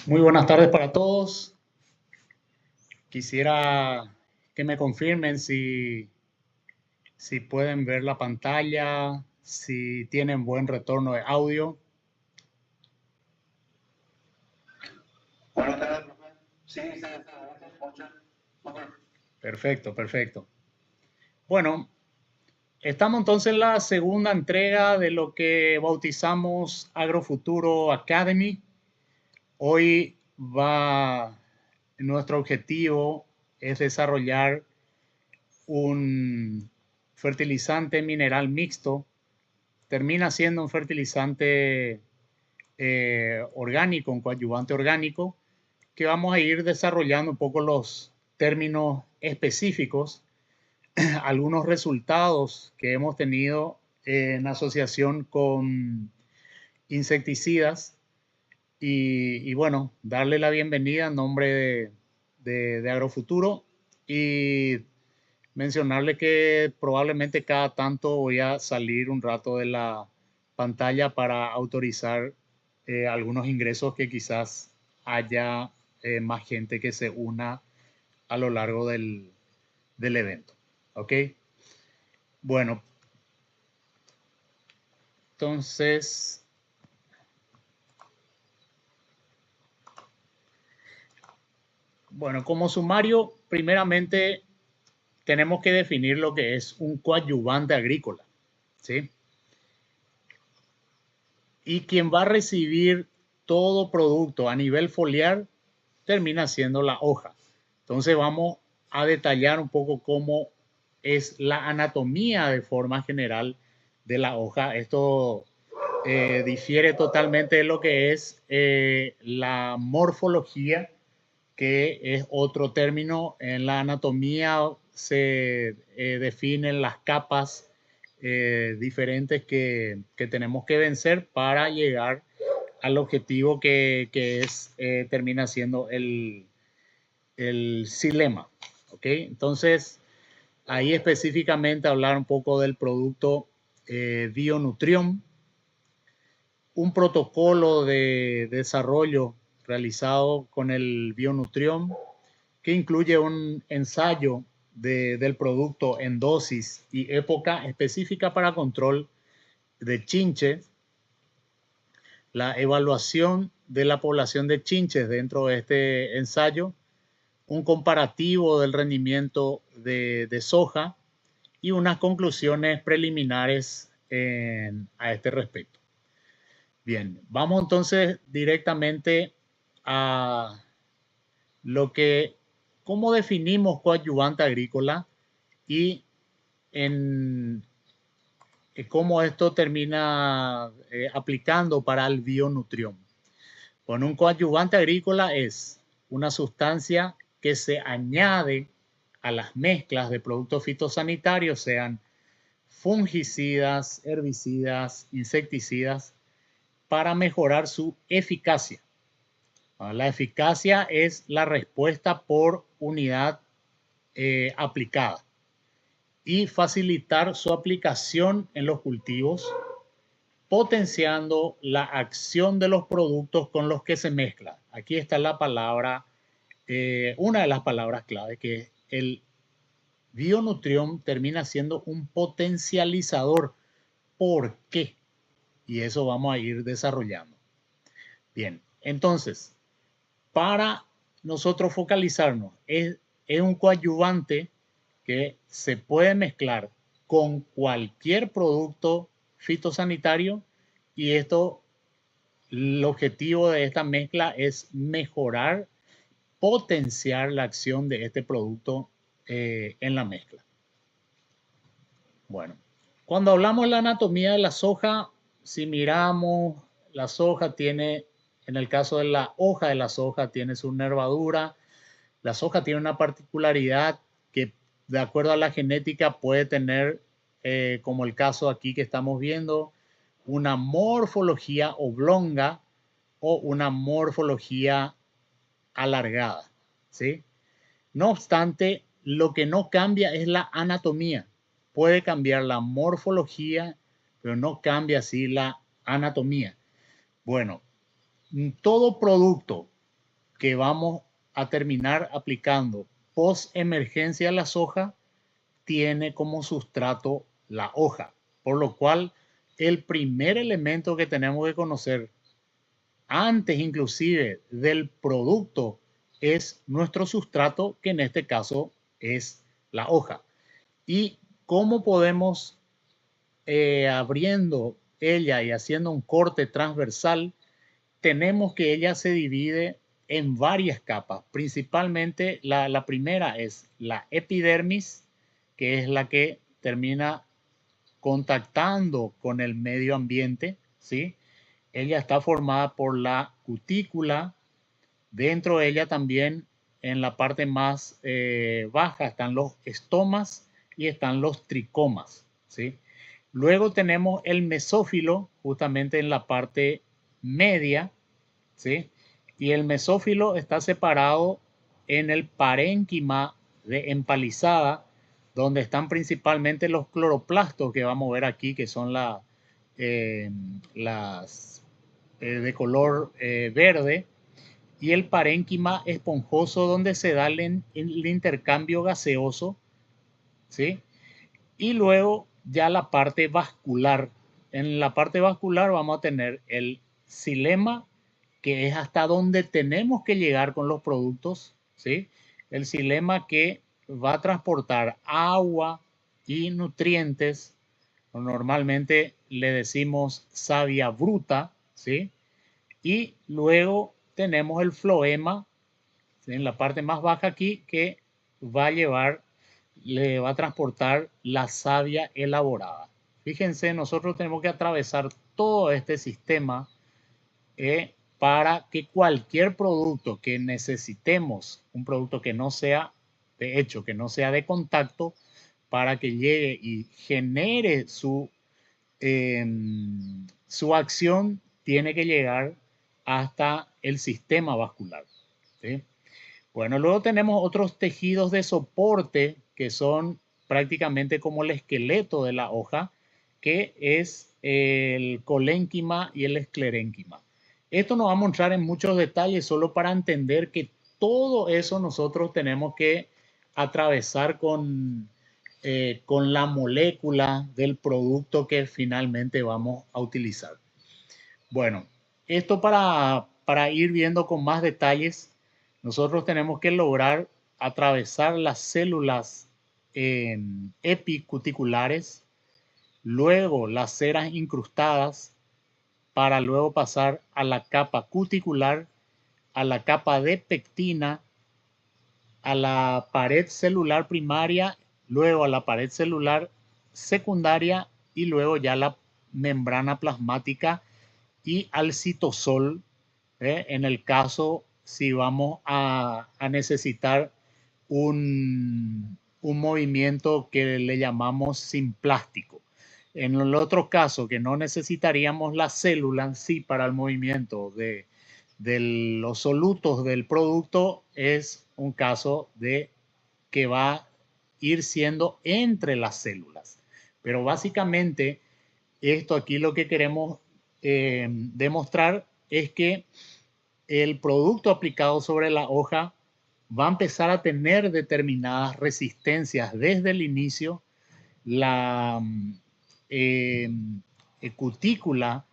Muy buenas tardes para todos. Quisiera que me confirmen si pueden ver la pantalla, si tienen buen retorno de audio. Buenas tardes, profe. Sí, se escucha. Perfecto, perfecto. Bueno, estamos entonces en la segunda entrega de lo que bautizamos Agrofuturo Academy. Hoy nuestro objetivo es desarrollar un fertilizante mineral mixto. Termina siendo un fertilizante orgánico, un coadyuvante orgánico, que vamos a ir desarrollando un poco los términos específicos, algunos resultados que hemos tenido en asociación con insecticidas y bueno, darle la bienvenida en nombre de Agrofuturo y mencionarle que probablemente cada tanto voy a salir un rato de la pantalla para autorizar algunos ingresos que quizás haya más gente que se una a lo largo del evento. ¿Ok? Bueno, entonces, bueno, como sumario, primeramente tenemos que definir lo que es un coadyuvante agrícola, ¿sí? Y quien va a recibir todo producto a nivel foliar termina siendo la hoja. Entonces vamos a detallar un poco cómo es la anatomía de forma general de la hoja. Esto difiere totalmente de lo que es la morfología, que es otro término. En la anatomía se definen las capas diferentes que tenemos que vencer para llegar al objetivo que es, termina siendo el xilema. ¿Ok? Entonces, ahí específicamente hablar un poco del producto Bionutrión, un protocolo de desarrollo realizado con el Bionutrión que incluye un ensayo del producto en dosis y época específica para control de chinches, la evaluación de la población de chinches dentro de este ensayo, un comparativo del rendimiento de soja y unas conclusiones preliminares a este respecto. Bien, vamos entonces directamente a cómo definimos coadyuvante agrícola y en cómo esto termina aplicando para el Bionutrión. Bueno, un coadyuvante agrícola es una sustancia que se añade a las mezclas de productos fitosanitarios, sean fungicidas, herbicidas, insecticidas, para mejorar su eficacia. La eficacia es la respuesta por unidad aplicada y facilitar su aplicación en los cultivos, potenciando la acción de los productos con los que se mezcla. Aquí está la palabra, una de las palabras clave, que es el Bionutrión termina siendo un potencializador. ¿Por qué? Y eso vamos a ir desarrollando. Bien, entonces, para nosotros focalizarnos, es un coadyuvante que se puede mezclar con cualquier producto fitosanitario y el objetivo de esta mezcla es mejorar, potenciar la acción de este producto en la mezcla. Bueno, cuando hablamos de la anatomía de la soja, si miramos, la soja tiene, en el caso de la hoja de la soja, tiene su nervadura. La soja tiene una particularidad que, de acuerdo a la genética, puede tener, como el caso aquí que estamos viendo, una morfología oblonga o una morfología alargada, ¿sí? No obstante, lo que no cambia es la anatomía. Puede cambiar la morfología, pero no cambia así la anatomía. Bueno, todo producto que vamos a terminar aplicando post emergencia a la soja tiene como sustrato la hoja, por lo cual el primer elemento que tenemos que conocer antes inclusive del producto es nuestro sustrato, que en este caso es la hoja. Y cómo podemos, abriendo ella y haciendo un corte transversal, tenemos que ella se divide en varias capas. Principalmente la primera es la epidermis, que es la que termina contactando con el medio ambiente, ¿sí? Ella está formada por la cutícula. Dentro de ella también, en la parte más baja, están los estomas y están los tricomas, ¿sí? Luego tenemos el mesófilo, justamente en la parte media, ¿sí? Y el mesófilo está separado en el parénquima de empalizada, donde están principalmente los cloroplastos que vamos a ver aquí, que son las de color verde, y el parénquima esponjoso, donde se da el intercambio gaseoso, ¿sí? Y luego ya la parte vascular. En la parte vascular vamos a tener el xilema, que es hasta donde tenemos que llegar con los productos, ¿sí? El xilema que va a transportar agua y nutrientes. Normalmente le decimos savia bruta, ¿sí? Y luego tenemos el floema, ¿sí? En la parte más baja aquí, que va a llevar, le va a transportar la savia elaborada. Fíjense, nosotros tenemos que atravesar todo este sistema para que cualquier producto que necesitemos, un producto que no sea de hecho, que no sea de contacto, para que llegue y genere su acción, tiene que llegar hasta el sistema vascular, ¿sí? Bueno, luego tenemos otros tejidos de soporte que son prácticamente como el esqueleto de la hoja, que es el colénquima y el esclerénquima. Esto nos va a mostrar en muchos detalles solo para entender que todo eso nosotros tenemos que atravesar con la molécula del producto que finalmente vamos a utilizar. Bueno, esto para ir viendo con más detalles, nosotros tenemos que lograr atravesar las células epicuticulares, luego las ceras incrustadas, para luego pasar a la capa cuticular, a la capa de pectina, a la pared celular primaria, luego a la pared celular secundaria y luego ya la membrana plasmática y al citosol, en el caso si vamos a necesitar un movimiento que le llamamos simplástico. En el otro caso, que no necesitaríamos la célula en sí para el movimiento de los solutos del producto, es un caso de que va a ir siendo entre las células. Pero básicamente, esto aquí lo que queremos demostrar es que el producto aplicado sobre la hoja va a empezar a tener determinadas resistencias desde el inicio. La cutícula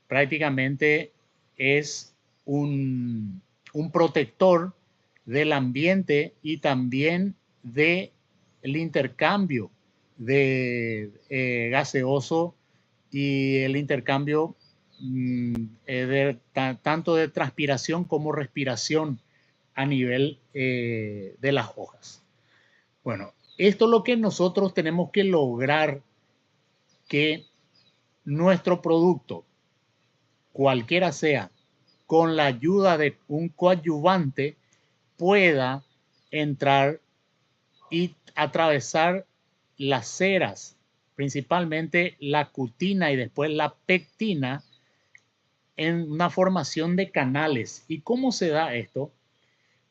prácticamente es un protector del ambiente y también del intercambio de gaseoso y el intercambio tanto de transpiración como respiración a nivel de las hojas. Bueno, esto es lo que nosotros tenemos que lograr, que nuestro producto, cualquiera sea, con la ayuda de un coadyuvante, pueda entrar y atravesar las ceras, principalmente la cutina y después la pectina, en una formación de canales. ¿Y cómo se da esto?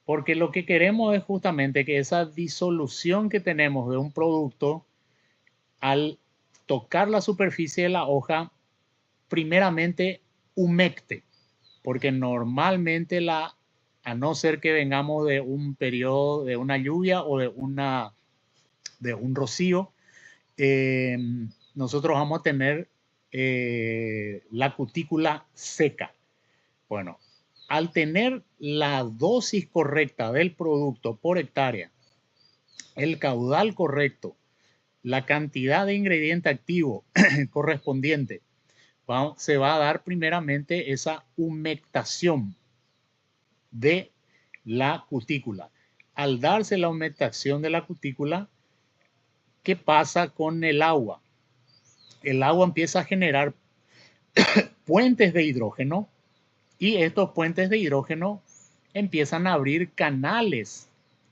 Porque lo que queremos es justamente que esa disolución que tenemos de un producto, al tocar la superficie de la hoja, primeramente humecte, porque normalmente a no ser que vengamos de un periodo de una lluvia o de un rocío, nosotros vamos a tener la cutícula seca. Bueno, al tener la dosis correcta del producto por hectárea, el caudal correcto, la cantidad de ingrediente activo correspondiente, se va a dar primeramente esa humectación de la cutícula. Al darse la humectación de la cutícula, ¿qué pasa con el agua? El agua empieza a generar puentes de hidrógeno y estos puentes de hidrógeno empiezan a abrir canales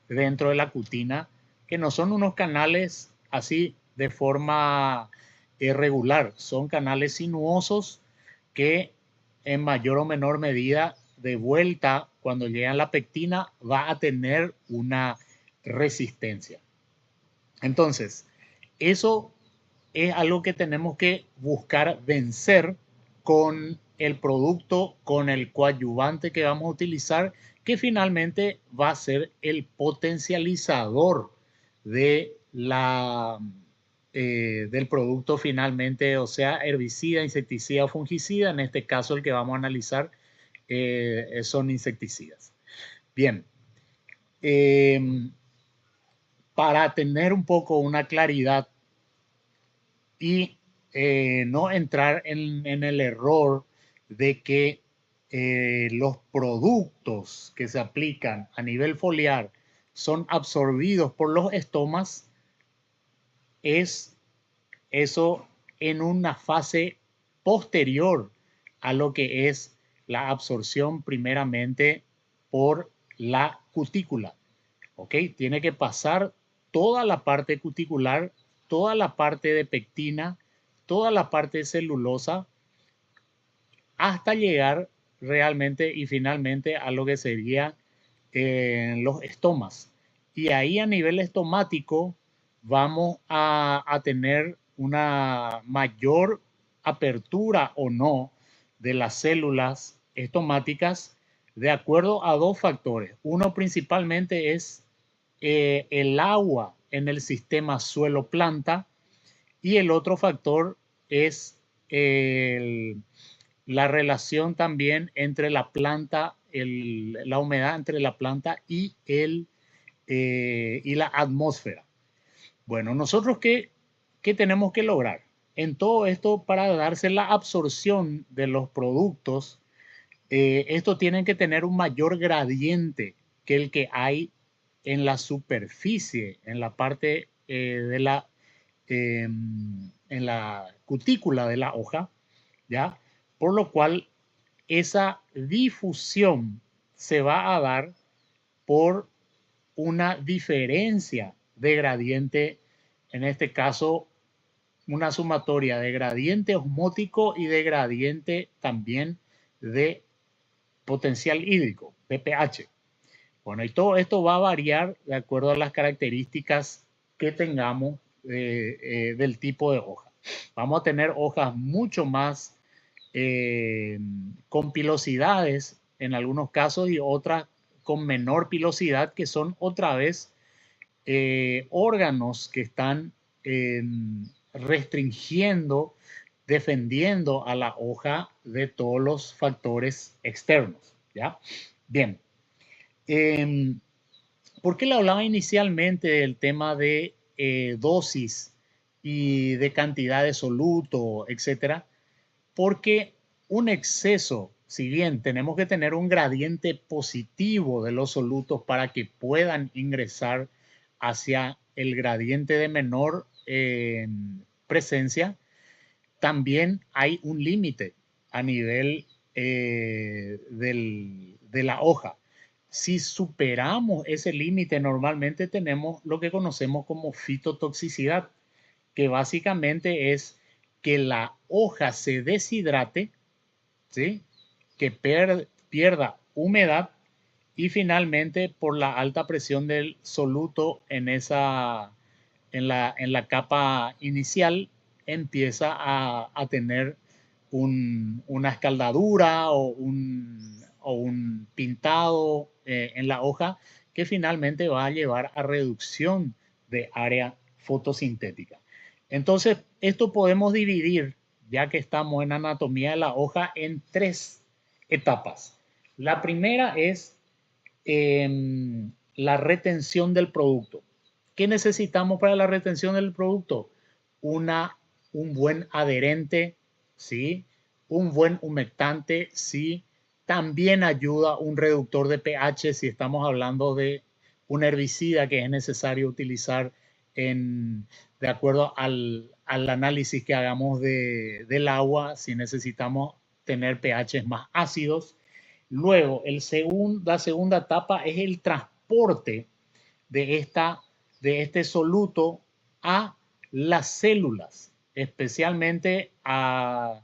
dentro de la cutina, que no son unos canales así de forma irregular, son canales sinuosos que en mayor o menor medida de vuelta cuando llega la pectina va a tener una resistencia. Entonces, eso es algo que tenemos que buscar vencer con el producto, con el coadyuvante que vamos a utilizar, que finalmente va a ser el potencializador de del producto finalmente, o sea, herbicida, insecticida o fungicida. En este caso, el que vamos a analizar son insecticidas. Bien, para tener un poco una claridad y no entrar en el error de que los productos que se aplican a nivel foliar son absorbidos por los estomas, es eso en una fase posterior a lo que es la absorción primeramente por la cutícula. ¿Ok? Tiene que pasar toda la parte cuticular, toda la parte de pectina, toda la parte de celulosa, hasta llegar realmente y finalmente a lo que sería los estomas. Y ahí a nivel estomático vamos a tener una mayor apertura o no de las células estomáticas de acuerdo a dos factores. Uno principalmente es el agua en el sistema suelo-planta y el otro factor es la relación también entre la planta, la humedad entre la planta y la atmósfera. Bueno, nosotros ¿qué tenemos que lograr? En todo esto, para darse la absorción de los productos, estos tienen que tener un mayor gradiente que el que hay en la superficie, en la parte en la cutícula de la hoja, ¿ya? Por lo cual esa difusión se va a dar por una diferencia de gradiente, en este caso una sumatoria de gradiente osmótico y de gradiente también de potencial hídrico, de pH. Bueno, y todo esto va a variar de acuerdo a las características que tengamos del tipo de hoja. Vamos a tener hojas mucho más con pilosidades en algunos casos y otras con menor pilosidad, que son otra vez órganos que están restringiendo, defendiendo a la hoja de todos los factores externos. ¿Ya? Bien. ¿Por qué le hablaba inicialmente del tema de dosis y de cantidad de soluto, etcétera? Porque un exceso, si bien tenemos que tener un gradiente positivo de los solutos para que puedan ingresar hacia el gradiente de menor presencia, también hay un límite a nivel de la hoja. Si superamos ese límite, normalmente tenemos lo que conocemos como fitotoxicidad, que básicamente es que la hoja se deshidrate, ¿sí? Que pierda humedad y finalmente por la alta presión del soluto en la capa inicial empieza a tener una escaldadura o o un pintado en la hoja que finalmente va a llevar a reducción de área fotosintética. Entonces, esto podemos dividir, ya que estamos en anatomía de la hoja, en 3 etapas. La primera es la retención del producto. ¿Qué necesitamos para la retención del producto? Un buen adherente, ¿sí? Un buen humectante, ¿sí? También ayuda un reductor de pH si estamos hablando de un herbicida que es necesario utilizar de acuerdo al análisis que hagamos del agua, si necesitamos tener pH más ácidos. Luego, la segunda etapa es el transporte de este soluto a las células, especialmente a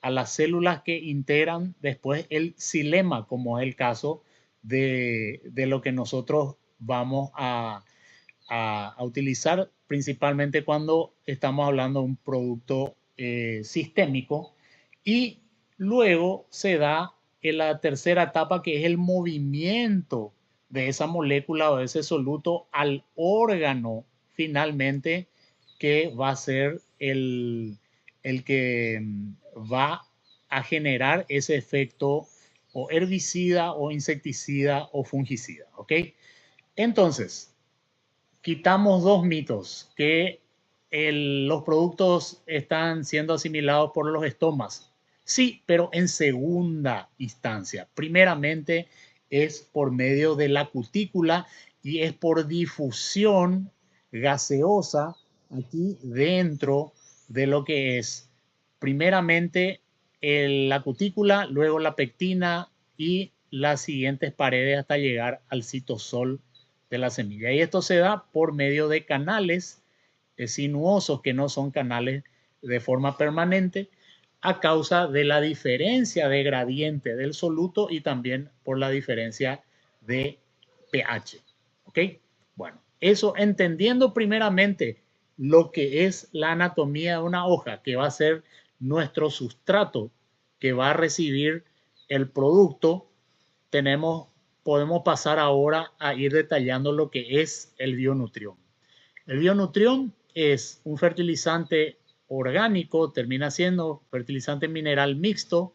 las células que integran después el xilema, como es el caso de lo que nosotros vamos a utilizar principalmente cuando estamos hablando de un producto sistémico. Y luego se da en la tercera etapa, que es el movimiento de esa molécula o de ese soluto al órgano finalmente, que va a ser el que va a generar ese efecto o herbicida o insecticida o fungicida. ¿Ok? Entonces, quitamos 2 mitos, que los productos están siendo asimilados por los estomas. Sí, pero en segunda instancia. Primeramente es por medio de la cutícula y es por difusión gaseosa aquí dentro de lo que es primeramente la cutícula, luego la pectina y las siguientes paredes hasta llegar al citosol de la semilla. Y esto se da por medio de canales sinuosos, que no son canales de forma permanente, a causa de la diferencia de gradiente del soluto y también por la diferencia de pH. ¿Ok? Bueno, eso entendiendo primeramente lo que es la anatomía de una hoja, que va a ser nuestro sustrato que va a recibir el producto, podemos pasar ahora a ir detallando lo que es el Bionutrión. El Bionutrión es un fertilizante orgánico, termina siendo fertilizante mineral mixto,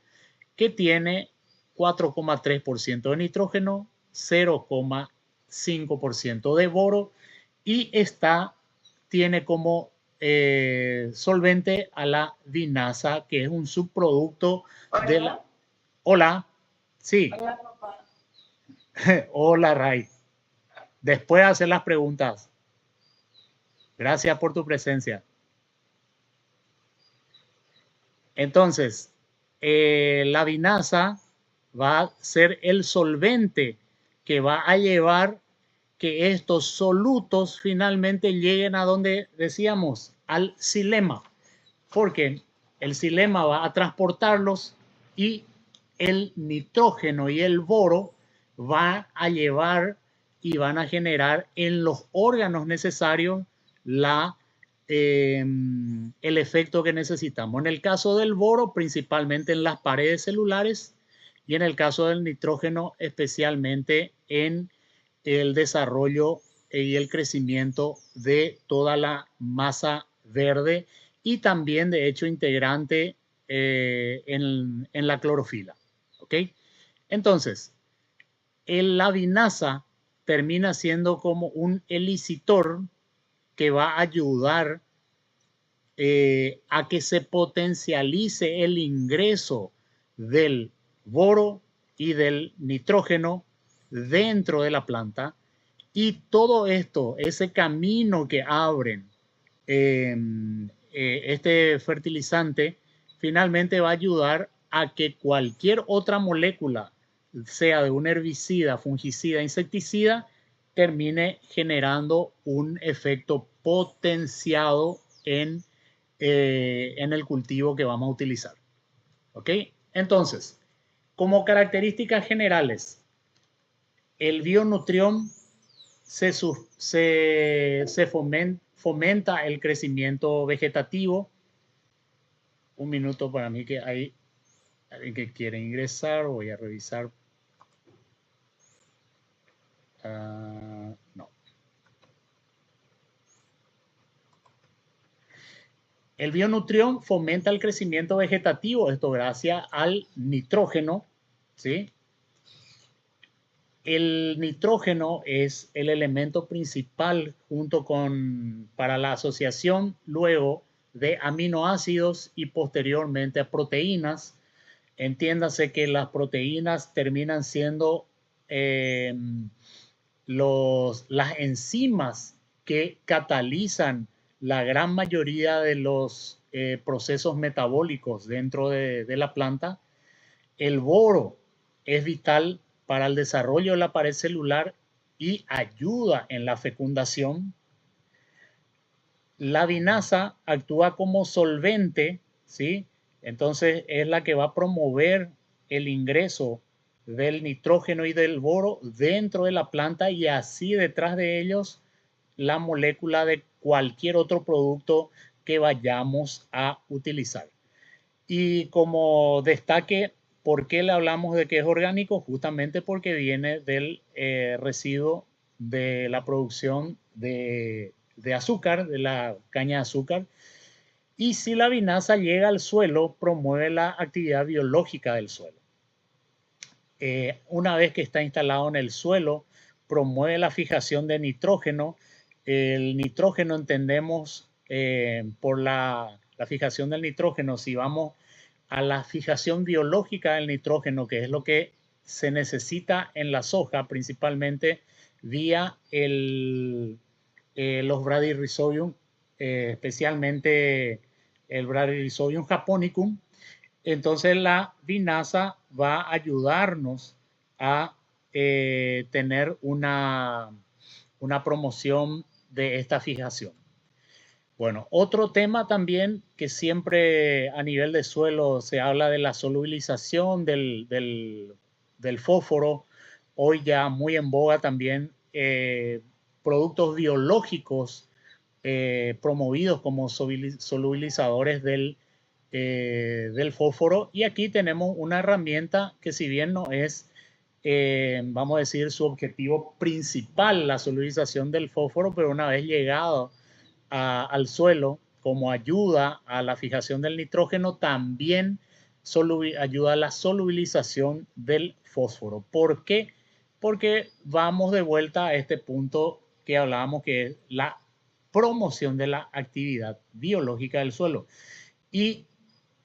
que tiene 4,3% de nitrógeno, 0,5% de boro y tiene como solvente a la vinasa, que es un subproducto de la... Hola, sí. Hola, papá. Hola, Ray. Después de hacer las preguntas. Gracias por tu presencia. Entonces, la vinasa va a ser el solvente que va a llevar que estos solutos finalmente lleguen a donde decíamos, al xilema, porque el xilema va a transportarlos y el nitrógeno y el boro va a llevar y van a generar en los órganos necesarios el efecto que necesitamos. En el caso del boro, principalmente en las paredes celulares, y en el caso del nitrógeno, especialmente en el desarrollo y el crecimiento de toda la masa verde y también, de hecho, integrante en la clorofila. ¿Ok? Entonces, la vinasa termina siendo como un elicitor que va a ayudar a que se potencialice el ingreso del boro y del nitrógeno dentro de la planta, y todo esto, ese camino que abren este fertilizante, finalmente va a ayudar a que cualquier otra molécula, sea de un herbicida, fungicida, insecticida, termine generando un efecto potenciado en el cultivo que vamos a utilizar. ¿Ok? Entonces, como características generales, el Bionutrión se fomenta el crecimiento vegetativo. Un minuto para mí, que hay alguien que quiere ingresar. Voy a revisar No. El bionutrión fomenta el crecimiento vegetativo, esto gracias al nitrógeno, ¿sí? El nitrógeno es el elemento principal para la asociación luego de aminoácidos y posteriormente a proteínas. Entiéndase que las proteínas terminan siendo las enzimas que catalizan la gran mayoría de los procesos metabólicos dentro de la planta. El boro es vital para el desarrollo de la pared celular y ayuda en la fecundación. La vinasa actúa como solvente, ¿sí? Entonces es la que va a promover el ingreso del nitrógeno y del boro dentro de la planta y así detrás de ellos la molécula de cualquier otro producto que vayamos a utilizar. Y como destaque, ¿por qué le hablamos de que es orgánico? Justamente porque viene del residuo de la producción de azúcar, de la caña de azúcar. Y si la vinasa llega al suelo, promueve la actividad biológica del suelo. Una vez que está instalado en el suelo, promueve la fijación de nitrógeno. El nitrógeno entendemos por la fijación del nitrógeno, si vamos a la fijación biológica del nitrógeno, que es lo que se necesita en la soja, principalmente vía los Bradyrhizobium, especialmente el Bradyrhizobium japonicum. Entonces la vinasa va a ayudarnos a tener una promoción de esta fijación. Bueno, otro tema también que siempre a nivel de suelo se habla de la solubilización del fósforo, hoy ya muy en boga también productos biológicos promovidos como solubilizadores del fósforo. Y aquí tenemos una herramienta que si bien no es, vamos a decir, su objetivo principal, la solubilización del fósforo, pero una vez llegado al suelo como ayuda a la fijación del nitrógeno, también ayuda a la solubilización del fósforo. ¿Por qué? Porque vamos de vuelta a este punto que hablábamos, que es la promoción de la actividad biológica del suelo. Y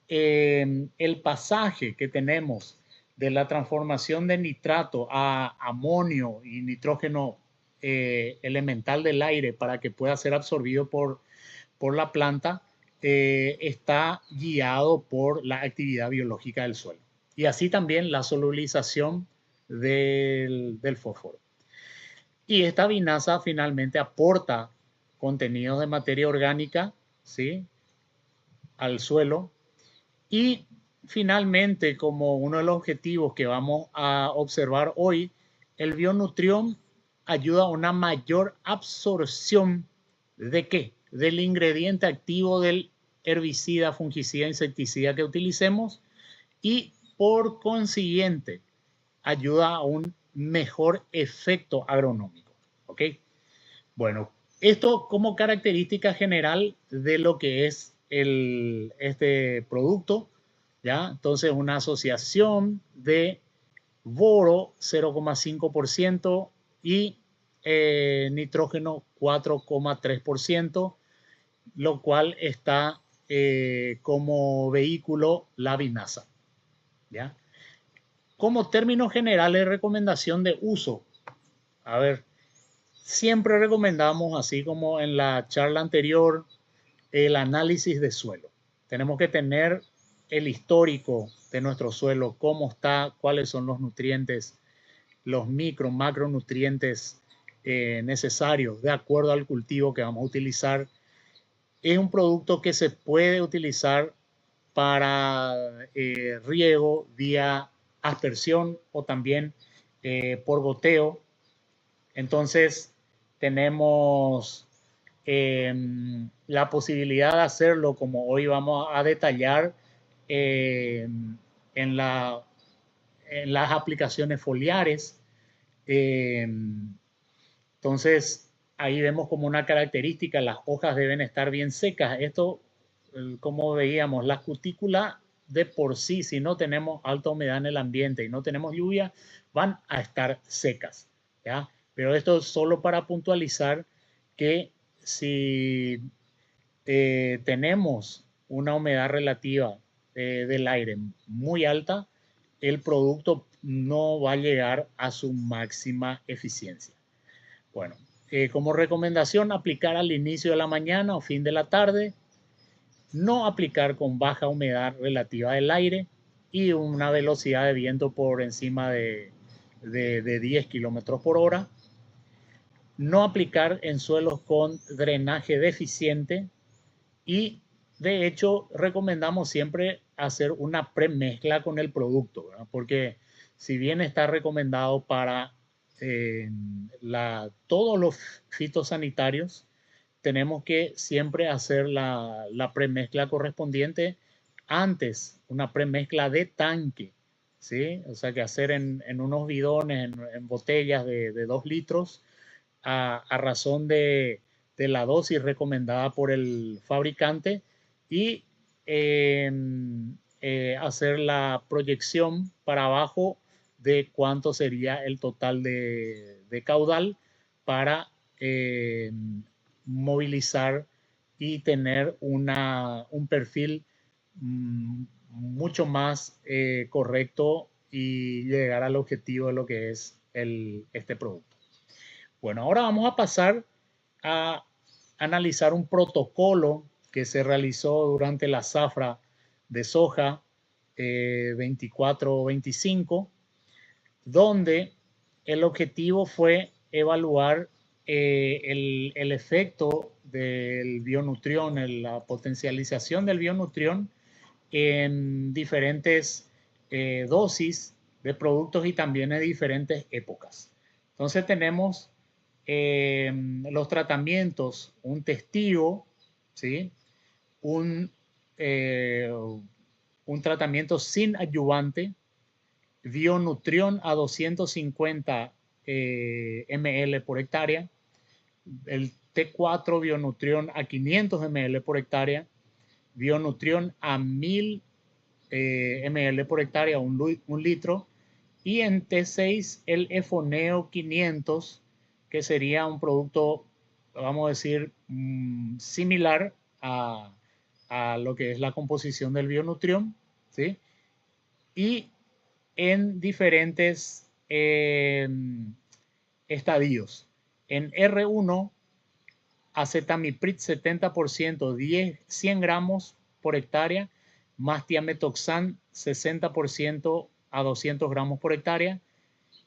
el pasaje que tenemos de la transformación de nitrato a amonio y nitrógeno elemental del aire para que pueda ser absorbido por la planta, está guiado por la actividad biológica del suelo. Y así también la solubilización del fósforo. Y esta vinasa finalmente aporta contenidos de materia orgánica, ¿sí?, al suelo. Y finalmente, como uno de los objetivos que vamos a observar hoy, el bionutrión ayuda a una mayor absorción ¿de qué? Del ingrediente activo del herbicida, fungicida, insecticida que utilicemos y por consiguiente ayuda a un mejor efecto agronómico. ¿Ok? Bueno, esto como característica general de lo que es este producto, ¿ya? Entonces, una asociación de boro 0,5% y nitrógeno 4,3%, lo cual está como vehículo la vinasa, ¿ya? Como términos generales, recomendación de uso. A ver, siempre recomendamos, así como en la charla anterior, el análisis de suelo. Tenemos que tener el histórico de nuestro suelo, cómo está, cuáles son los nutrientes, los micro, macronutrientes necesarios de acuerdo al cultivo que vamos a utilizar. Es un producto que se puede utilizar para riego vía aspersión o también por goteo. Entonces tenemos la posibilidad de hacerlo, como hoy vamos a detallar, en las aplicaciones foliares, Entonces, ahí vemos como una característica, las hojas deben estar bien secas. Esto, como veíamos, la cutícula de por sí, si no tenemos alta humedad en el ambiente y no tenemos lluvia, van a estar secas, ¿ya? Pero esto es solo para puntualizar que si tenemos una humedad relativa del aire muy alta, el producto no va a llegar a su máxima eficiencia. Bueno, como recomendación, aplicar al inicio de la mañana o fin de la tarde, no aplicar con baja humedad relativa del aire y una velocidad de viento por encima de 10 kilómetros por hora. No aplicar en suelos con drenaje deficiente y de hecho recomendamos siempre hacer una premezcla con el producto, ¿verdad? Porque si bien está recomendado para todos los fitosanitarios, tenemos que siempre hacer la premezcla correspondiente antes, una premezcla de tanque, ¿sí? O sea que hacer en unos bidones, en botellas de 2 litros, a razón de la dosis recomendada por el fabricante y hacer la proyección para abajo de cuánto sería el total de caudal para movilizar y tener un perfil mucho más correcto y llegar al objetivo de lo que es este producto. Bueno, ahora vamos a pasar a analizar un protocolo que se realizó durante la zafra de soja 24-25, donde el objetivo fue evaluar el efecto del bionutrión, la potencialización del bionutrión en diferentes dosis de productos y también en diferentes épocas. Entonces tenemos los tratamientos, un testigo, ¿sí? un tratamiento sin adyuvante, Bionutrión a 250 ml por hectárea, el T4 Bionutrión a 500 ml por hectárea, Bionutrión a 1000 ml por hectárea, un litro, y en T6 el Efoneo 500, que sería un producto, vamos a decir, similar a lo que es la composición del Bionutrión, ¿sí? Y en diferentes estadios. En R1, acetamiprid 70%, 100 gramos por hectárea, más tiametoxan 60% a 200 gramos por hectárea.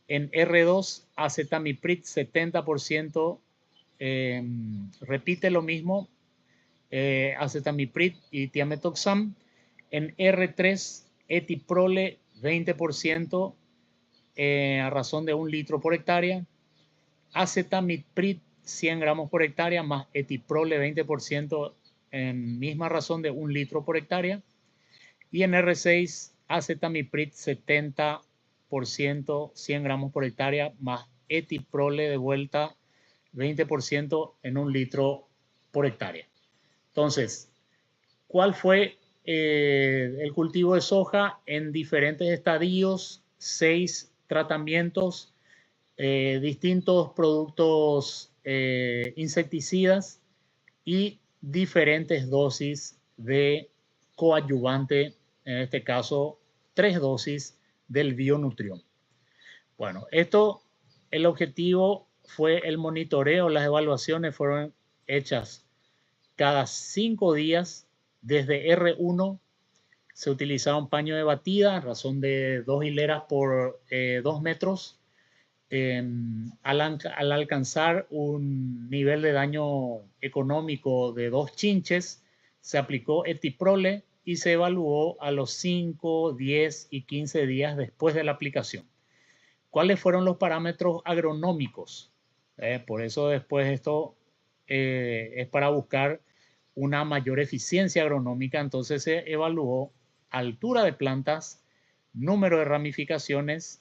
En R2, acetamiprid 70%, repite lo mismo, acetamiprid y tiametoxam. En R3, etiprole 20% a razón de 1 litro por hectárea, acetamiprid 100 gramos por hectárea más etiprole 20% en misma razón de 1 litro por hectárea, y en R6 acetamiprid 70% 100 gramos por hectárea más etiprole de vuelta 20% en 1 litro por hectárea. Entonces, ¿cuál fue el cultivo de soja en diferentes estadios? 6 tratamientos, distintos productos insecticidas y diferentes dosis de coadyuvante, en este caso 3 dosis del Bionutrión. Bueno, el objetivo fue el monitoreo, las evaluaciones fueron hechas cada 5 días. Desde R1 se utilizaba un paño de batida a razón de 2 hileras por 2 metros. Al alcanzar un nivel de daño económico de 2 chinches, se aplicó etiprole y se evaluó a los 5, 10 y 15 días después de la aplicación. ¿Cuáles fueron los parámetros agronómicos? Por eso después esto es para buscar una mayor eficiencia agronómica. Entonces se evaluó altura de plantas, número de ramificaciones,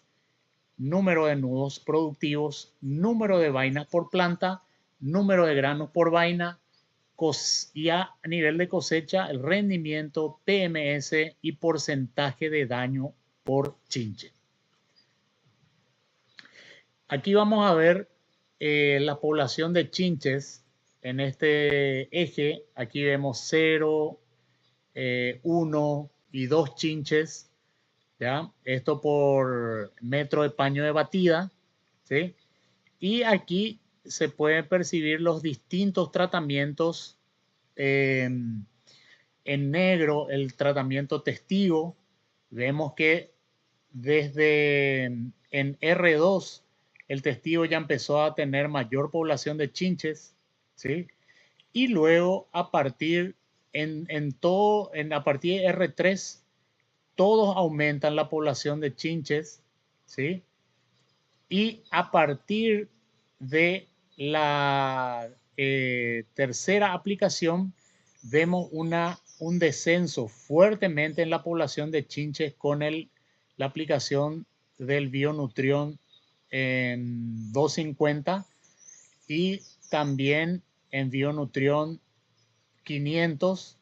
número de nudos productivos, número de vainas por planta, número de granos por vaina, y a nivel de cosecha, el rendimiento, PMS y porcentaje de daño por chinche. Aquí vamos a ver la población de chinches en este eje. Aquí vemos 0, 1 y 2 chinches, ¿ya? Esto por metro de paño de batida, ¿sí? Y aquí se pueden percibir los distintos tratamientos. En negro, el tratamiento testigo. Vemos que desde en R2 el testigo ya empezó a tener mayor población de chinches, ¿sí? Y luego a partir a partir de R3 todos aumentan la población de chinches, ¿sí? Y a partir de la tercera aplicación vemos un descenso fuertemente en la población de chinches con la aplicación del Bionutrión en 250 y también en Bionutrión 500.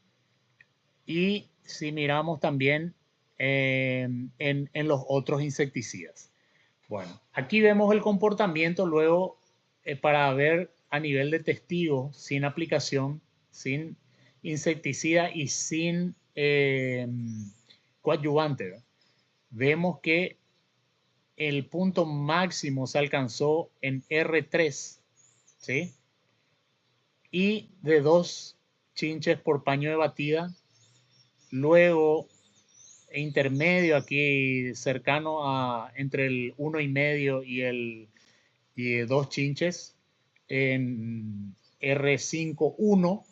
Y si miramos también en los otros insecticidas. Bueno, aquí vemos el comportamiento luego para ver a nivel de testigo, sin aplicación, sin insecticida y sin coadyuvante, ¿verdad? Vemos que el punto máximo se alcanzó en R3, ¿sí? Y de 2 chinches por paño de batida. Luego intermedio aquí cercano a entre el 1,5 y 2 chinches en R5-1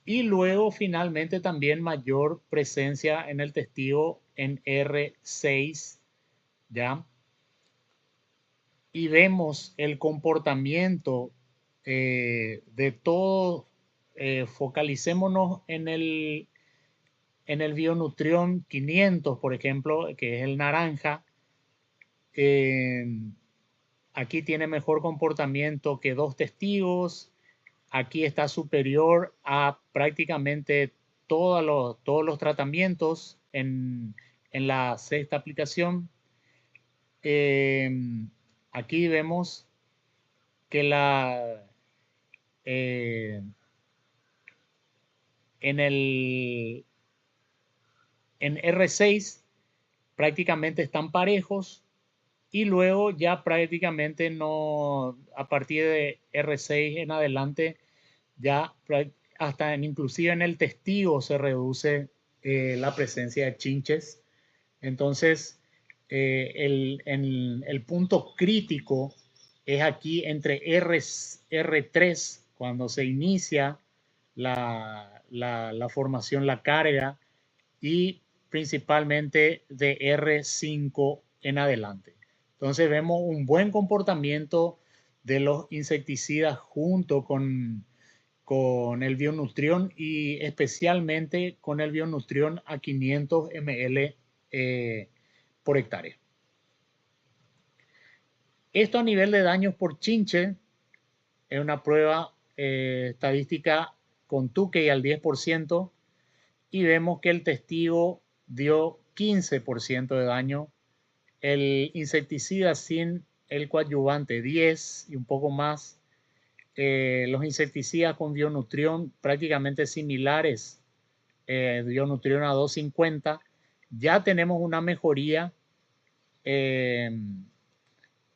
y luego finalmente también mayor presencia en el testigo en R6, ¿ya? Y vemos el comportamiento de todo, focalicémonos en el Bionutrión 500, por ejemplo, que es el naranja. Aquí tiene mejor comportamiento que 2 testigos. Aquí está superior a prácticamente todos los tratamientos en la sexta aplicación. Aquí vemos que en R6 prácticamente están parejos y luego ya prácticamente no, a partir de R6 en adelante, ya hasta inclusive en el testigo se reduce la presencia de chinches. Entonces, el punto crítico es aquí entre R3, cuando se inicia la formación, la carga, y principalmente de R5 en adelante. Entonces vemos un buen comportamiento de los insecticidas junto con el Bionutrión y especialmente con el Bionutrión a 500 ml por hectárea. Esto a nivel de daños por chinche es una prueba estadística con Tukey al 10% y vemos que el testigo dio 15% de daño, el insecticida sin el coadyuvante 10 y un poco más, los insecticidas con Bionutrión prácticamente similares, Bionutrión a 250, ya tenemos una mejoría,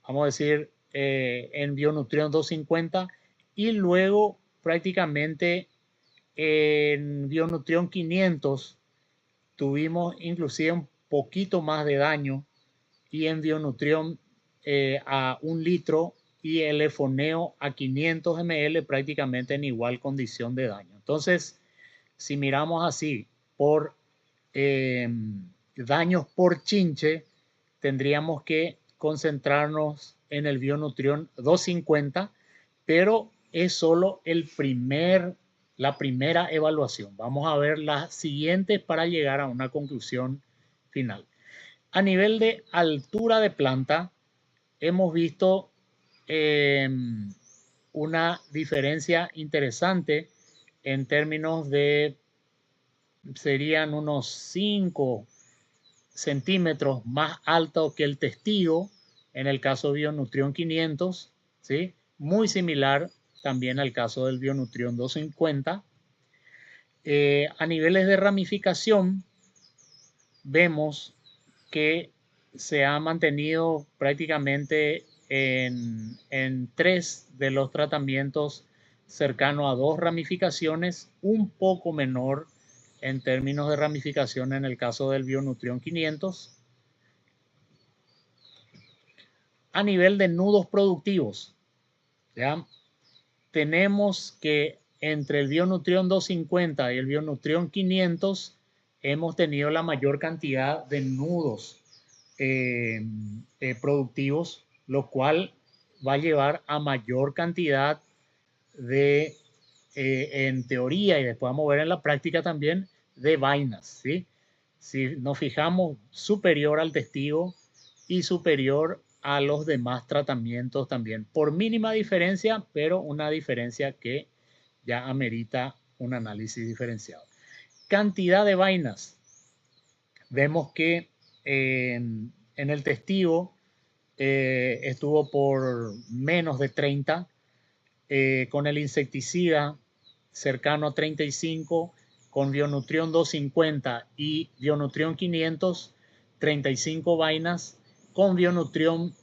vamos a decir, en Bionutrión 250 y luego prácticamente en Bionutrión 500 tuvimos inclusive un poquito más de daño y en Bionutrión a 1 litro y el Efoneo a 500 ml prácticamente en igual condición de daño. Entonces, si miramos así por daños por chinche, tendríamos que concentrarnos en el Bionutrión 250, pero es solo la primera evaluación. Vamos a ver las siguientes para llegar a una conclusión final. A nivel de altura de planta, hemos visto una diferencia interesante en términos de, serían unos 5 centímetros más alto que el testigo en el caso Bionutrión 500, ¿sí? Muy similar también al caso del Bionutrión 250. A niveles de ramificación, vemos que se ha mantenido prácticamente en 3 de los tratamientos cercano a 2 ramificaciones, un poco menor en términos de ramificación en el caso del Bionutrión 500. A nivel de nudos productivos, ¿ya? Tenemos que entre el Bionutrión 250 y el Bionutrión 500 hemos tenido la mayor cantidad de nudos productivos, lo cual va a llevar a mayor cantidad de, en teoría y después vamos a ver en la práctica también, de vainas, ¿sí? Si nos fijamos, superior al testigo y superior a los demás tratamientos también, por mínima diferencia, pero una diferencia que ya amerita un análisis diferenciado. Cantidad de vainas. Vemos que en el testigo estuvo por menos de 30, con el insecticida cercano a 35, con Bionutrión 250 y Bionutrión 500, 35 vainas, con Bionutrión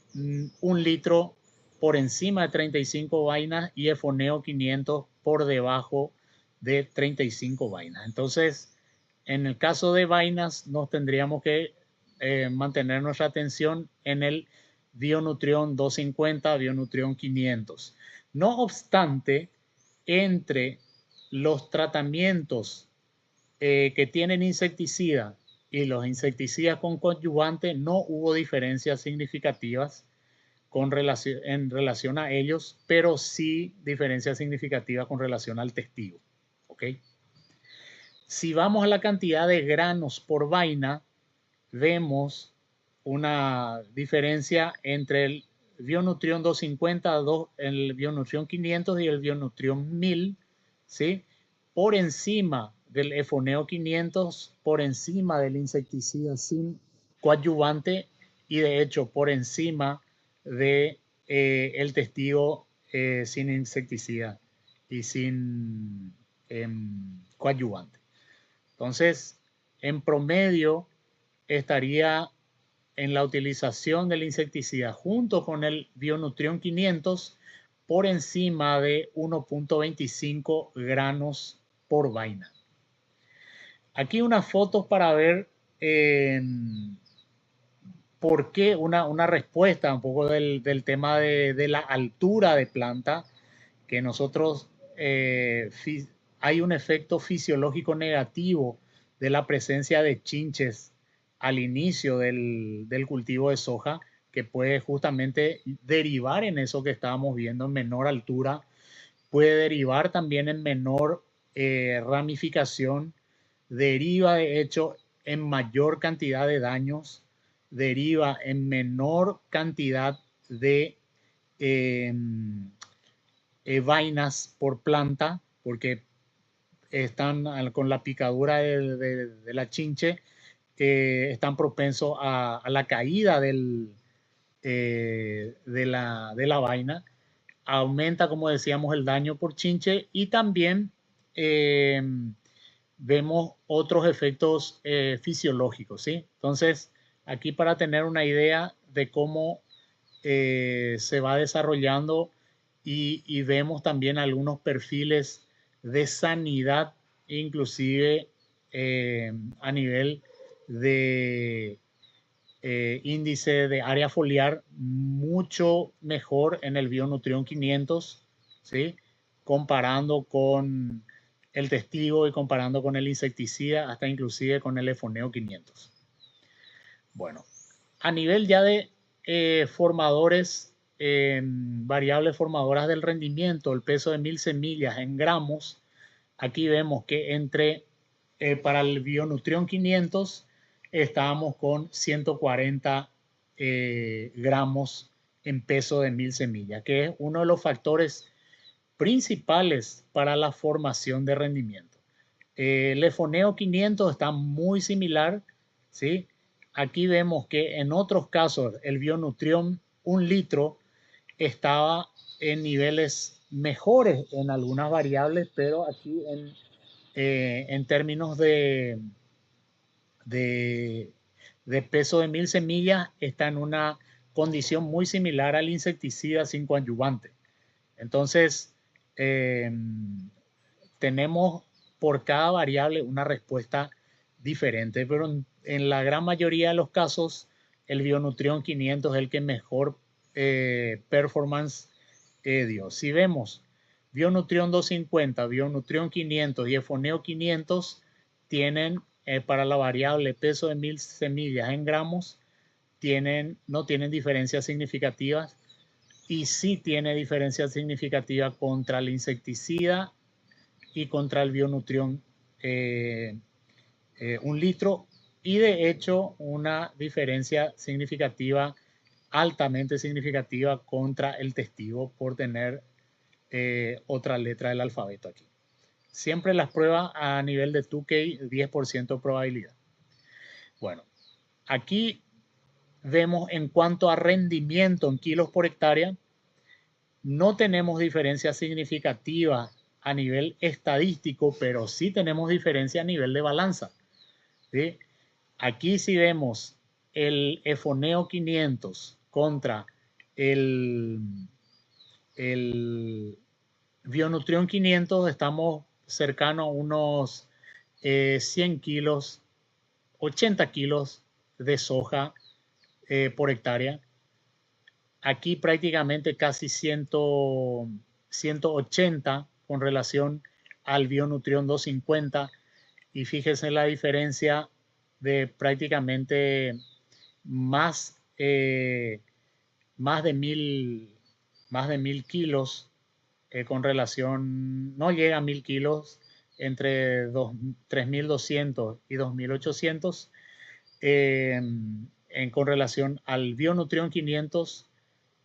1 litro por encima de 35 vainas y Efoneo 500 por debajo de 35 vainas. Entonces, en el caso de vainas, nos tendríamos que mantener nuestra atención en el Bionutrión 250, Bionutrión 500. No obstante, entre los tratamientos que tienen insecticida y los insecticidas con coadyuvante no hubo diferencias significativas en relación a ellos, pero sí diferencias significativas con relación al testigo. ¿Okay? Si vamos a la cantidad de granos por vaina, vemos una diferencia entre el Bionutrión 250, el Bionutrión 500 y el Bionutrión 1000, ¿sí? Por encima del Efoneo 500, por encima del insecticida sin coadyuvante y de hecho por encima de el testigo sin insecticida y sin coadyuvante. Entonces, en promedio estaría en la utilización del insecticida junto con el Bionutrión 500 por encima de 1.25 granos por vaina. Aquí unas fotos para ver por qué una respuesta un poco del tema de la altura de planta, que nosotros hay un efecto fisiológico negativo de la presencia de chinches al inicio del cultivo de soja, que puede justamente derivar en eso que estábamos viendo, en menor altura, puede derivar también en menor ramificación, deriva de hecho en mayor cantidad de daños, deriva en menor cantidad de vainas por planta, porque están con la picadura de la chinche, están propensos a la caída de la vaina. Aumenta, como decíamos, el daño por chinche y también vemos otros efectos fisiológicos, ¿sí? Entonces, aquí para tener una idea de cómo se va desarrollando y vemos también algunos perfiles de sanidad, inclusive a nivel de índice de área foliar mucho mejor en el Bionutrión 500, ¿sí? Comparando con el testigo y comparando con el insecticida, hasta inclusive con el Efoneo 500. Bueno, a nivel ya de formadores, variables formadoras del rendimiento, el peso de 1000 semillas en gramos, aquí vemos que para el Bionutrión 500 estábamos con 140 gramos en peso de 1000 semillas, que es uno de los factores principales para la formación de rendimiento. El Efoneo 500 está muy similar, ¿sí? Aquí vemos que en otros casos el Bionutrión 1 litro estaba en niveles mejores en algunas variables, pero aquí en términos de peso de 1000 semillas está en una condición muy similar al insecticida sin coadyuvante. Entonces, tenemos por cada variable una respuesta diferente, pero en la gran mayoría de los casos el Bionutrión 500 es el que mejor performance dio. Si vemos Bionutrión 250, Bionutrión 500 y Efoneo 500 tienen para la variable peso de 1000 semillas en gramos, no tienen diferencias significativas, y sí tiene diferencia significativa contra el insecticida y contra el Bionutrión 1 litro, y de hecho una diferencia significativa, altamente significativa, contra el testigo por tener otra letra del alfabeto aquí. Siempre las pruebas a nivel de 2K, 10% probabilidad. Bueno, aquí vemos en cuanto a rendimiento en kilos por hectárea, no tenemos diferencia significativa a nivel estadístico, pero sí tenemos diferencia a nivel de balanza, ¿sí? Aquí si vemos el Efoneo 500 contra el Bionutrión 500, estamos cercanos a unos 100 kilos, 80 kilos de soja por hectárea. Aquí prácticamente casi 180 con relación al Bionutrión 250, y fíjense la diferencia de prácticamente más de 1000 kilos con relación, no llega a 1000 kilos, entre 3200 y 2800 con relación al Bionutrión 500,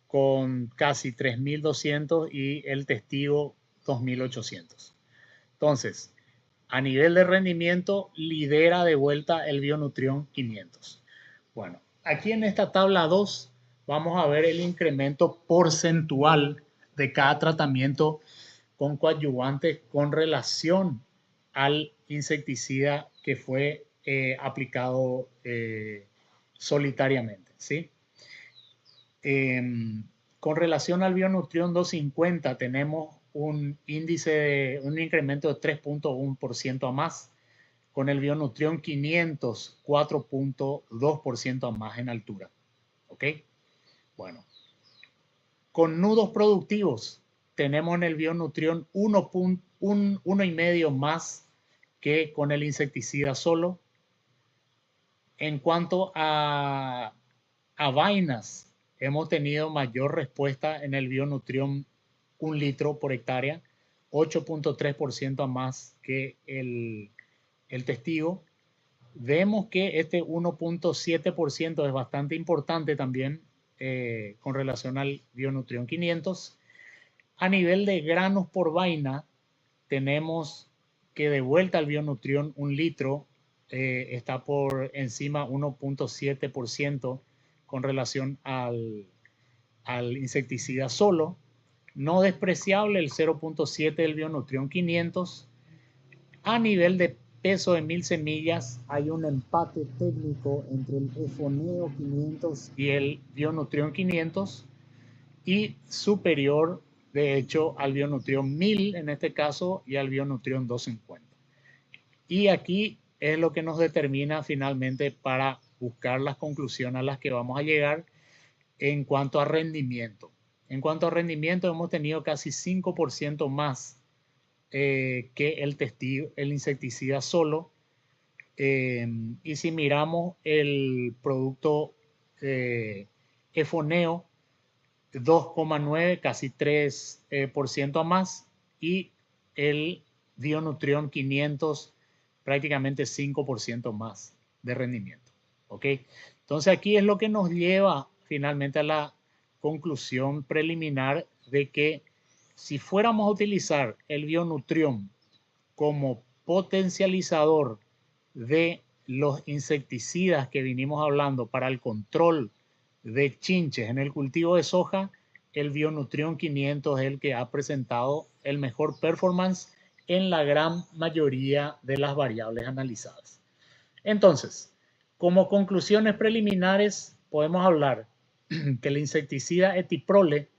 con casi 3200, y el testigo 2800. Entonces, a nivel de rendimiento, lidera de vuelta el Bionutrión 500. Bueno, aquí en esta tabla 2 vamos a ver el incremento porcentual de cada tratamiento con coadyuvantes con relación al insecticida que fue aplicado solitariamente, ¿sí? Con relación al Bionutrión 250 tenemos un incremento de 3.1% a más. Con el Bionutrión 500, 4.2% a más en altura. ¿Ok? Bueno. Con nudos productivos tenemos en el Bionutrión 1.5 más que con el insecticida solo. En cuanto a vainas, hemos tenido mayor respuesta en el Bionutrión 1 litro por hectárea, 8.3% a más que el testigo. Vemos que este 1.7% es bastante importante también con relación al Bionutrión 500. A nivel de granos por vaina, tenemos que de vuelta al Bionutrión 1 litro está por encima 1.7% con relación al insecticida solo. No despreciable el 0.7 del Bionutrión 500. A nivel de peso de 1000 semillas hay un empate técnico entre el Efoneo 500 y el Bionutrión 500, y superior de hecho al Bionutrión 1000 en este caso y al Bionutrión 250. Y aquí es lo que nos determina finalmente para buscar las conclusiones a las que vamos a llegar en cuanto a rendimiento. En cuanto a rendimiento hemos tenido casi 5% más que el insecticida solo. Y si miramos el producto Efoneo, 2,9, casi 3% a más, y el Bionutrión 500 prácticamente 5% más de rendimiento. ¿Ok? Entonces aquí es lo que nos lleva finalmente a la conclusión preliminar de que si fuéramos a utilizar el Bionutrión como potencializador de los insecticidas que vinimos hablando para el control de chinches en el cultivo de soja, el Bionutrión 500 es el que ha presentado el mejor performance en la gran mayoría de las variables analizadas. Entonces, como conclusiones preliminares, podemos hablar que el insecticida etiprole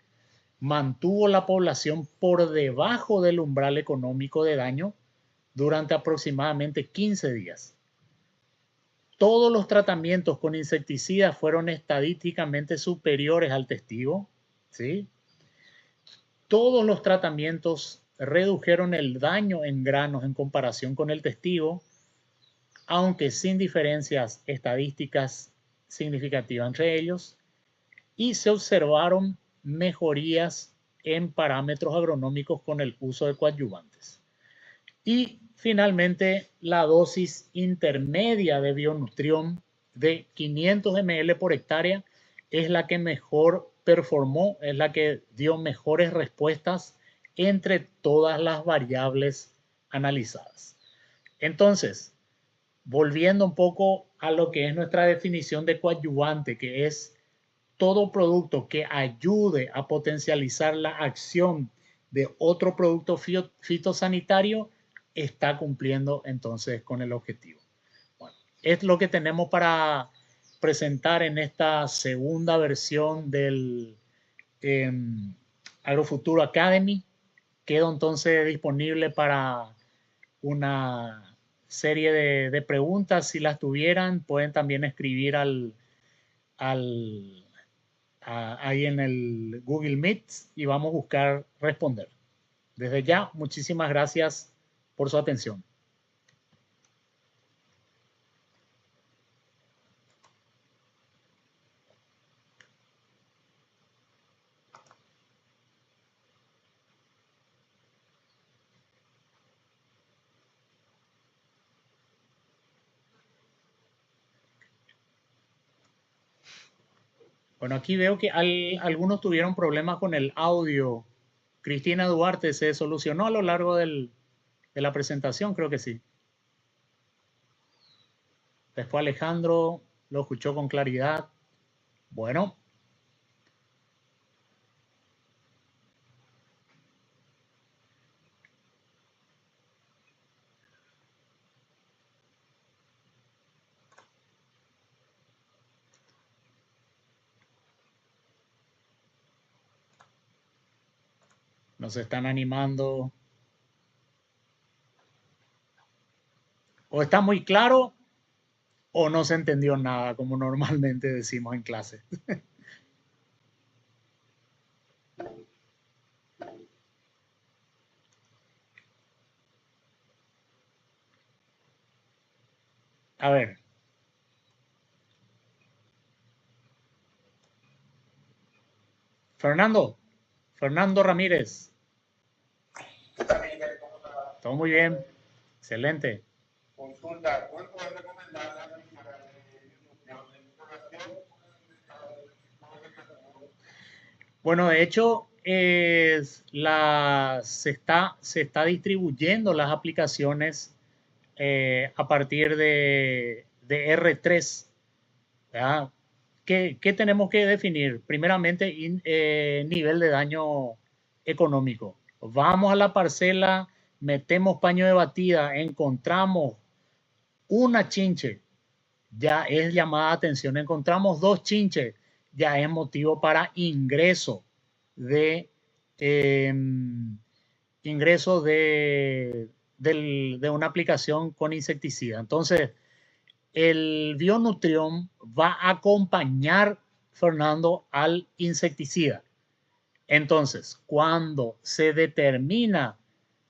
mantuvo la población por debajo del umbral económico de daño durante aproximadamente 15 días. Todos los tratamientos con insecticidas fueron estadísticamente superiores al testigo, ¿sí? Todos los tratamientos redujeron el daño en granos en comparación con el testigo, aunque sin diferencias estadísticas significativas entre ellos, y se observaron mejorías en parámetros agronómicos con el uso de coadyuvantes. Y finalmente, la dosis intermedia de Bionutrión de 500 ml por hectárea es la que mejor performó, es la que dio mejores respuestas entre todas las variables analizadas. Entonces, volviendo un poco a lo que es nuestra definición de coadyuvante, que es todo producto que ayude a potencializar la acción de otro producto fitosanitario, está cumpliendo entonces con el objetivo. Bueno, es lo que tenemos para presentar en esta segunda versión del Agrofuturo Academy. Quedo entonces disponible para una serie de preguntas. Si las tuvieran, pueden también escribir ahí en el Google Meet y vamos a buscar responder. Desde ya, muchísimas gracias por su atención. Bueno, aquí veo que algunos tuvieron problemas con el audio. Cristina Duarte, ¿se solucionó a lo largo de la presentación? Creo que sí. Después Alejandro lo escuchó con claridad. Bueno. Nos están animando. O está muy claro o no se entendió nada, como normalmente decimos en clase. A ver. Fernando Ramírez. Todo muy bien. Excelente. Consulta, ¿cuál puede recomendar la aplicación de información? Bueno, de hecho, se está distribuyendo las aplicaciones a partir de R3. ¿Verdad? ¿Qué tenemos que definir? Primeramente, nivel de daño económico. Vamos a la parcela, metemos paño de batida, encontramos una chinche, ya es llamada atención. Encontramos 2 chinches, ya es motivo para ingreso de una aplicación con insecticida. Entonces, el Bionutrión va a acompañar, Fernando, al insecticida. Entonces, cuando se determina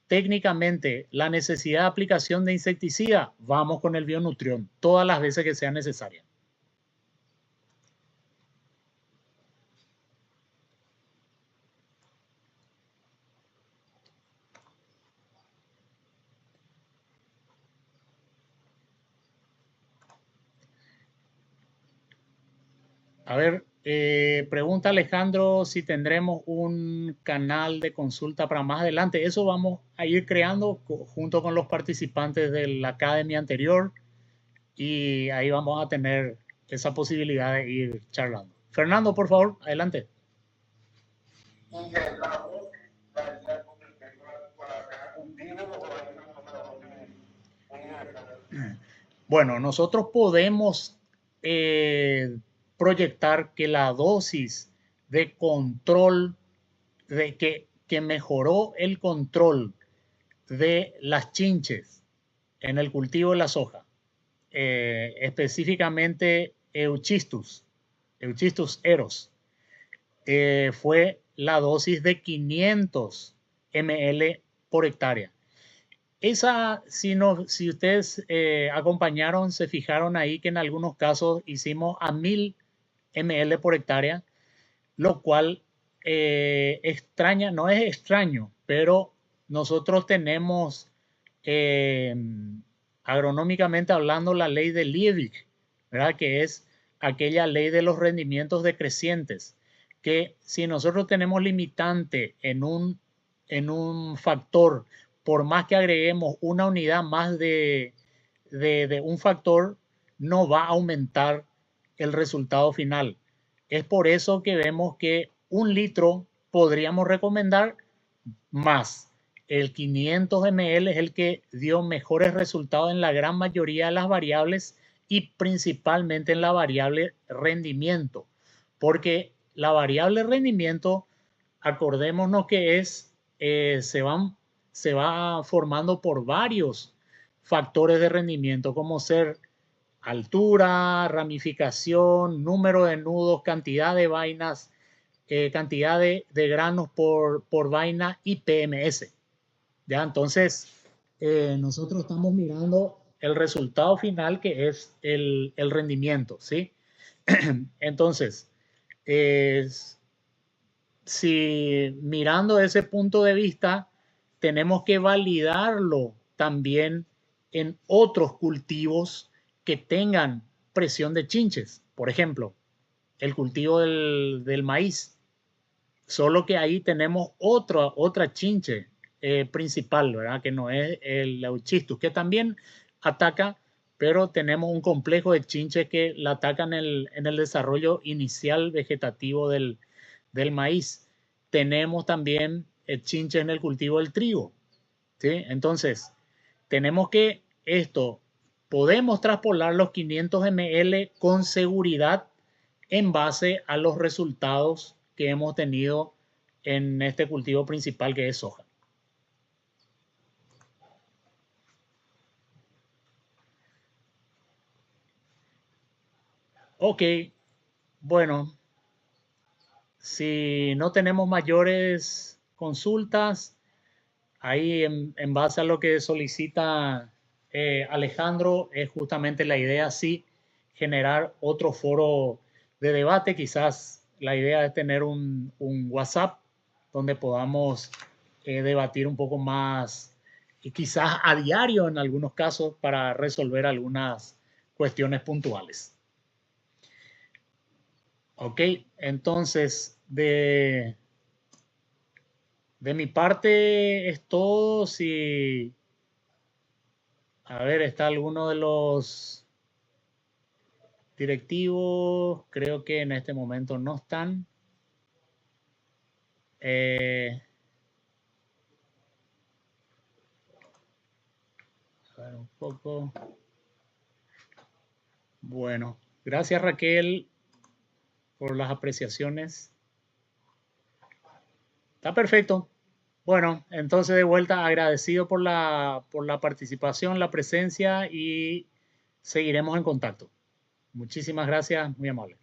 técnicamente la necesidad de aplicación de insecticida, vamos con el Bionutrión todas las veces que sea necesaria. A ver, Pregunta Alejandro si tendremos un canal de consulta para más adelante. Eso vamos a ir creando junto con los participantes de la academia anterior y ahí vamos a tener esa posibilidad de ir charlando. Fernando, por favor, adelante. Bueno, nosotros podemos proyectar que la dosis de control, que mejoró el control de las chinches en el cultivo de la soja, específicamente Euchystus eros, fue la dosis de 500 ml por hectárea. Esa, si ustedes acompañaron, se fijaron ahí que en algunos casos hicimos a 1000 ml por hectárea, lo cual no es extraño, pero nosotros tenemos agronómicamente hablando la ley de Liebig, ¿verdad? Que es aquella ley de los rendimientos decrecientes, que si nosotros tenemos limitante en un factor, por más que agreguemos una unidad más de un factor, no va a aumentar el resultado final. Es por eso que vemos que 1 litro podríamos recomendar más. El 500 ml es el que dio mejores resultados en la gran mayoría de las variables y principalmente en la variable rendimiento, porque la variable rendimiento, acordémonos que se va formando por varios factores de rendimiento, como ser altura, ramificación, número de nudos, cantidad de vainas, cantidad de granos por vaina y PMS. ¿Ya? Entonces, nosotros estamos mirando el resultado final, que es el rendimiento, ¿sí? Entonces, si mirando ese punto de vista, tenemos que validarlo también en otros cultivos que tengan presión de chinches. Por ejemplo, el cultivo del maíz. Solo que ahí tenemos otra chinche principal, ¿verdad? Que no es el Euchystus, que también ataca, pero tenemos un complejo de chinches que la atacan en el desarrollo inicial vegetativo del maíz. Tenemos también chinches en el cultivo del trigo, ¿sí? Entonces, tenemos que podemos traspolar los 500 ml con seguridad en base a los resultados que hemos tenido en este cultivo principal, que es soja. Ok, bueno, si no tenemos mayores consultas, ahí en base a lo que solicita Alejandro, es justamente la idea, sí, generar otro foro de debate. Quizás la idea es tener un WhatsApp donde podamos debatir un poco más, y quizás a diario en algunos casos, para resolver algunas cuestiones puntuales. Ok, entonces de mi parte es todo. Si, a ver, está alguno de los directivos, creo que en este momento no están. A ver un poco. Bueno, gracias Raquel por las apreciaciones. Está perfecto. Bueno, entonces de vuelta agradecido por la participación, la presencia, y seguiremos en contacto. Muchísimas gracias, muy amable.